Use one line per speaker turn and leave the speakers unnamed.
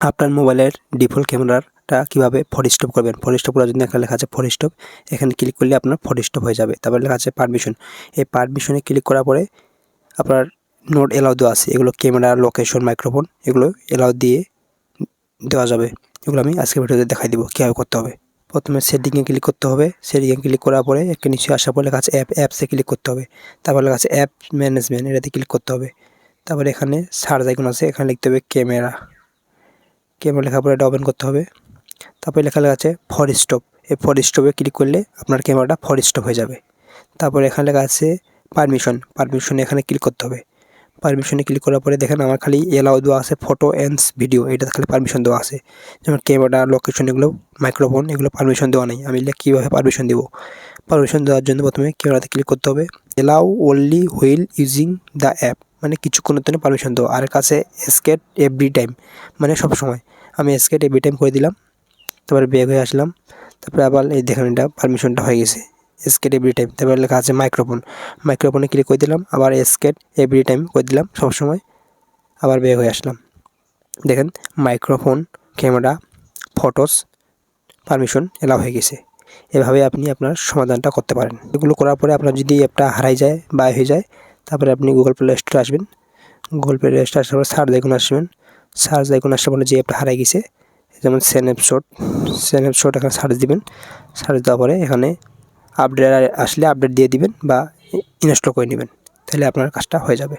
আপনার মোবাইলের ডিফল্ট ক্যামেরাটা কীভাবে ফটো স্টপ করবেন। ফটো স্টপ করার জন্য এখানে লেখা আছে ফটো স্টপ, এখানে ক্লিক করলে আপনার ফটো স্টপ হয়ে যাবে। তারপরে লেখা আছে পারমিশন, এই পারমিশনে ক্লিক করার পরে আপনার নোট এলাও দেওয়া আছে, এগুলো ক্যামেরা, লোকেশন, মাইক্রোফোন এগুলো এলাও দিয়ে দেওয়া যাবে। এগুলো আমি আজকের ভিডিওতে দেখাই দিব কীভাবে করতে হবে। প্রথমে সেটিংয়ে ক্লিক করতে হবে, সেটিংয়ে ক্লিক করার পরে একটা নিচে আসার পরে লেখা আছে অ্যাপসে ক্লিক করতে হবে। তারপর লেখা আছে অ্যাপ ম্যানেজমেন্ট, এটাতে ক্লিক করতে হবে। তারপরে এখানে সার্চ আইকন আছে, এখানে লিখতে হবে ক্যামেরা লেখার পরে এটা ওপেন করতে হবে। তারপরে লেখা আছে ফটো স্টপ, এই ফটো স্টপে ক্লিক করলে আপনার ক্যামেরাটা ফটো স্টপ হয়ে যাবে। তারপরে এখানে লেখা আছে পারমিশনে এখানে ক্লিক করতে হবে। পারমিশনে ক্লিক করার পরে দেখেন আমার খালি এলাও দেওয়া আছে ফটো অ্যান্ড ভিডিও, এটাতে খালি পারমিশন দেওয়া আছে। যেমন ক্যামেরা, লোকেশন এগুলো, মাইক্রোফোন এগুলো পারমিশন দেওয়া নেই। আমি কীভাবে পারমিশন দেবো? পারমিশন দেওয়ার জন্য প্রথমে ক্যামেরাতে ক্লিক করতে হবে। Allow only wheel using the app, মানে কিছুক্ষণের জন্য পারমিশন দেবো। আর কাছে এসকেপ এভরি টাইম, মানে সবসময়। আমি এসকেপ এভরি টাইম করে দিলাম। তারপরে ব্যাক হয়ে আসলাম। তারপরে আবার এই দেখেন এটা পারমিশনটা হয়ে গেছে, এসকেপ এভরি টাইম। তারপরে লেখা আছে মাইক্রোফোনে ক্লিক করে দিলাম, আবার এসকেপ এভরি টাইম করে দিলাম সবসময়। আবার ব্যাক হয়ে আসলাম। দেখেন microphone, camera, photos permission allow হয়ে গেছে। এভাবে আপনি আপনার সমাধানটা করতে পারেন। এগুলো করার পরে আপনার যদি অ্যাপটা হারাই যায় বা হয়ে যায়, তারপরে আপনি গুগল প্লে স্টোরে আসবেন। গুগল প্লে স্টোরে আসার পর সার্চ আইকনে আসবেন। সার্চ আইকনে আসার পরে যে অ্যাপটা হারাই গেছে, যেমন স্ন্যাপশট এখানে সার্চ দিবেন। সার্চ দেওয়ার পরে এখানে আপডেট আসলে আপডেট দিয়ে দিবেন বা ইনস্টল করে নেবেন, তাহলে আপনার কাজটা হয়ে যাবে।